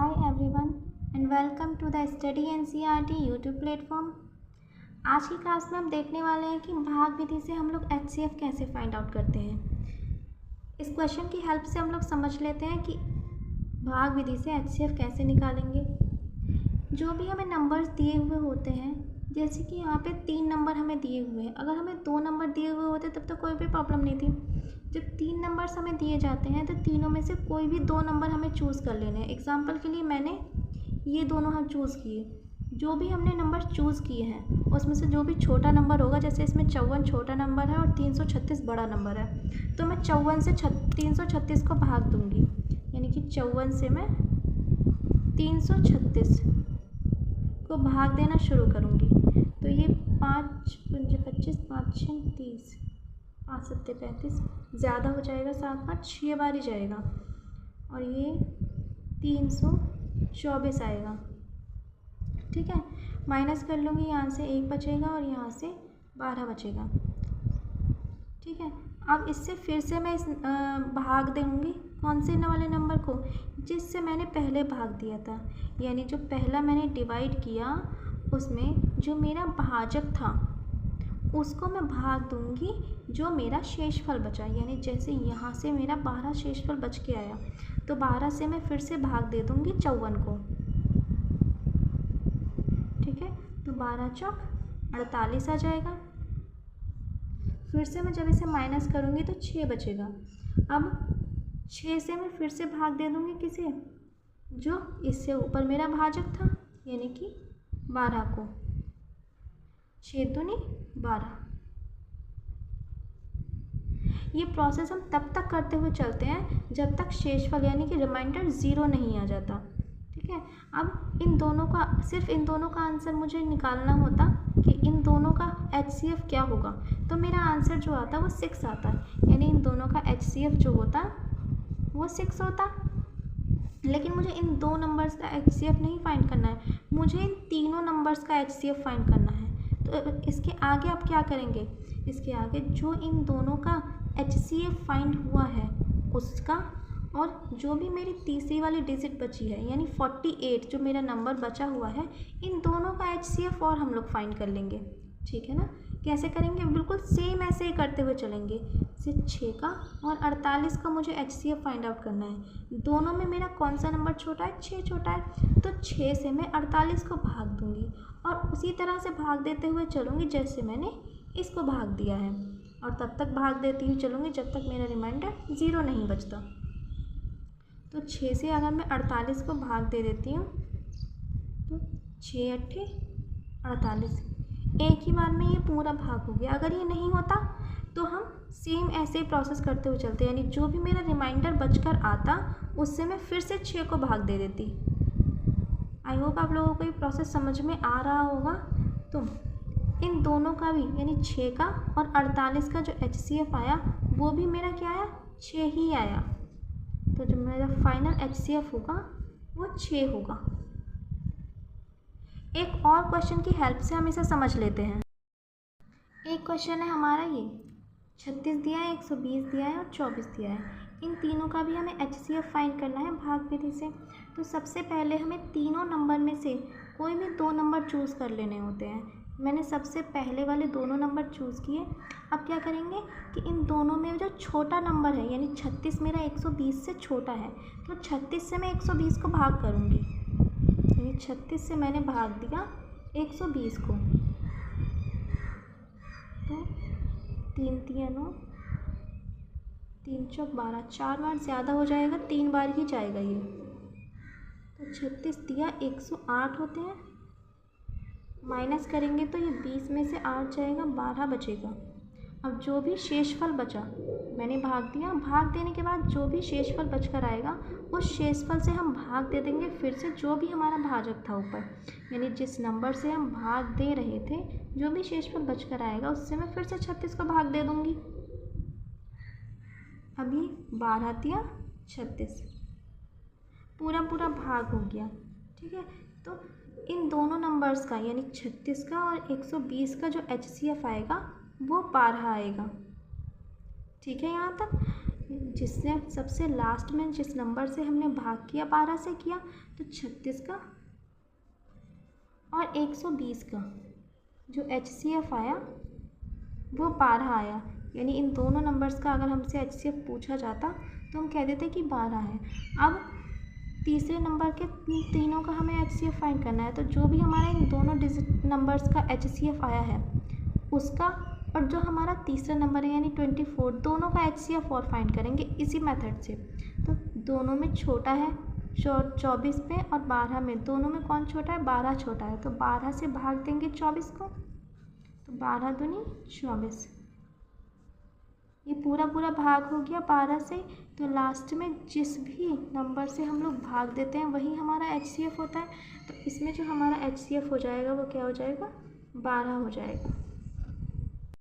Hi everyone and welcome to the Study NCERT YouTube platform. आज की class में हम देखने वाले हैं कि भाग विधि से हम लोग HCF कैसे फाइंड आउट करते हैं। इस क्वेश्चन की हेल्प से हम लोग समझ लेते हैं कि भाग विधि से HCF कैसे निकालेंगे। जो भी हमें नंबर्स दिए हुए होते हैं, जैसे कि यहाँ पे 3 नंबर हमें दिए हुए हैं, अगर हमें 2 नंबर दिए हुए होते तब तो कोई भी प्रॉब्लम नहीं थी। जब 3 नंबर्स हमें दिए जाते हैं तो तीनों में से कोई भी 2 नंबर हमें चूज़ कर लेने हैं। एग्जाम्पल के लिए मैंने ये दोनों हम चूज़ किए। जो भी हमने नंबर चूज़ किए हैं उसमें से जो भी छोटा नंबर होगा, जैसे इसमें 54 छोटा नंबर है और 336 बड़ा नंबर है, तो मैं 54 से 336 को भाग दूंगी, यानी कि 54 से मैं 336 को भाग देना शुरू करूँगी। तो ये 5 पंजे 25, 5 6 30, 5 7 35, ज़्यादा हो जाएगा, 7 5 6 बार ही जाएगा, और ये 324 आएगा। ठीक है, माइनस कर लूँगी, यहाँ से 1 बचेगा और यहाँ से 12 बचेगा। ठीक है, अब इससे फिर से मैं भाग दूँगी कौन से वाले नंबर को, जिससे मैंने पहले भाग दिया था, यानी जो पहला मैंने डिवाइड किया उसमें जो मेरा भाजक था उसको मैं भाग दूँगी जो मेरा शेषफल बचा। यानी जैसे यहाँ से मेरा 12 शेषफल बच के आया तो 12 से मैं फिर से भाग दे दूँगी 54 को। ठीक है, तो 12 चौक 48 आ जाएगा। फिर से मैं जब इसे माइनस करूँगी तो 6 बचेगा। अब 6 से मैं फिर से भाग दे दूँगी किसे, जो इससे ऊपर मेरा भाजक था, यानी कि 12 को। 6 दूनी 12। ये प्रोसेस हम तब तक करते हुए चलते हैं जब तक शेषफल यानी कि रिमाइंडर 0 नहीं आ जाता। ठीक है, अब इन दोनों का, सिर्फ इन दोनों का आंसर मुझे निकालना होता कि इन दोनों का HCF क्या होगा, तो मेरा आंसर जो आता वो 6 आता है। यानी इन दोनों का HCF जो होता वो 6 होता। लेकिन मुझे इन 2 नंबर्स का HCF नहीं फाइंड करना है, मुझे इन तीनों नंबर्स का HCF फाइंड करना है। तो इसके आगे आप क्या करेंगे, इसके आगे जो इन दोनों का HCF फाइंड हुआ है उसका, और जो भी मेरी तीसरी वाली डिजिट बची है यानी 48 जो मेरा नंबर बचा हुआ है, इन दोनों का HCF और हम लोग फाइंड कर लेंगे। ठीक है ना, कैसे करेंगे, बिल्कुल सेम ऐसे ही करते हुए चलेंगे। सिर्फ 6 का और 48 का मुझे HCF फाइंड आउट करना है। दोनों में मेरा कौन सा नंबर छोटा है, 6 छोटा है, तो 6 से मैं 48 को भाग दूंगी और उसी तरह से भाग देते हुए चलूँगी जैसे मैंने इसको भाग दिया है, और तब तक भाग देती हुई चलूँगी जब तक मेरा रिमाइंडर 0 नहीं बचता। तो 6 से अगर मैं 48 को भाग दे देती हूँ तो 6 8 48, एक ही बार में ये पूरा भाग हो गया। अगर ये नहीं होता तो हम सेम ऐसे ही प्रोसेस करते हुए चलते, यानी जो भी मेरा रिमाइंडर बचकर आता उससे मैं फिर से 6 को भाग दे देती। आई होप आप लोगों को ये प्रोसेस समझ में आ रहा होगा। तो इन दोनों का भी, यानी 6 का और 48 का जो HCF आया वो भी मेरा क्या आया, 6 ही आया। तो जो मेरा फाइनल HCF होगा वो 6 होगा। एक और क्वेश्चन की हेल्प से हम इसे समझ लेते हैं। एक क्वेश्चन है हमारा ये, 36 दिया है, 120 दिया है और 24 दिया है। इन तीनों का भी हमें HCF फाइंड करना है भाग विधि से। तो सबसे पहले हमें तीनों नंबर में से कोई भी 2 नंबर चूज़ कर लेने होते हैं। मैंने सबसे पहले वाले दोनों नंबर चूज़ किए। अब क्या करेंगे कि इन दोनों में जो छोटा नंबर है, यानी 36 मेरा 120 से छोटा है, तो 36 से मैं 120 को भाग करूँगी। यानी 36 से मैंने भाग दिया 120 को, तो 3 3 9, 3 चौक 12, 4 बार ज़्यादा हो जाएगा, 3 बार ही जाएगा ये। तो 36 दिया 108 होते हैं, माइनस करेंगे तो ये 20 में से 8 जाएगा, 12 बचेगा। अब जो भी शेषफल बचा मैंने भाग दिया, भाग देने के बाद जो भी शेषफल बचकर आएगा उस शेषफल से हम भाग दे देंगे फिर से जो भी हमारा भाजक था ऊपर, यानी जिस नंबर से हम भाग दे रहे थे जो भी शेषफल बचकर आएगा उससे मैं फिर से 36 को भाग दे दूँगी। अभी 12 दिया 36, पूरा भाग हो गया। ठीक है, तो इन दोनों नंबर्स का यानी 36 का और 120 का जो HCF आएगा वो 12 आएगा। ठीक है यहाँ तक। जिससे सबसे लास्ट में जिस नंबर से हमने भाग किया 12 से किया, तो 36 का और 120 का जो HCF आया वो 12 आया। यानी इन दोनों नंबर्स का अगर हमसे HCF पूछा जाता तो हम कह देते कि 12 है। अब तीसरे नंबर के तीनों का हमें HCF फाइंड करना है, तो जो भी हमारे इन दोनों डिजिट नंबर्स का HCF आया है उसका और जो हमारा तीसरा नंबर है यानी 24, दोनों का HCF और फाइंड करेंगे इसी मेथड से। तो दोनों में छोटा है 24 में और 12 में, दोनों में कौन छोटा है? 12 छोटा है। तो 12 से भाग देंगे 24 को, तो 12 दूनी 24। ये पूरा भाग हो गया 12 से। तो लास्ट में जिस भी नंबर से हम लोग भाग देते हैं वही हमारा HCF होता है। तो इसमें जो हमारा HCF हो जाएगा वो क्या हो जाएगा? 12 हो जाएगा।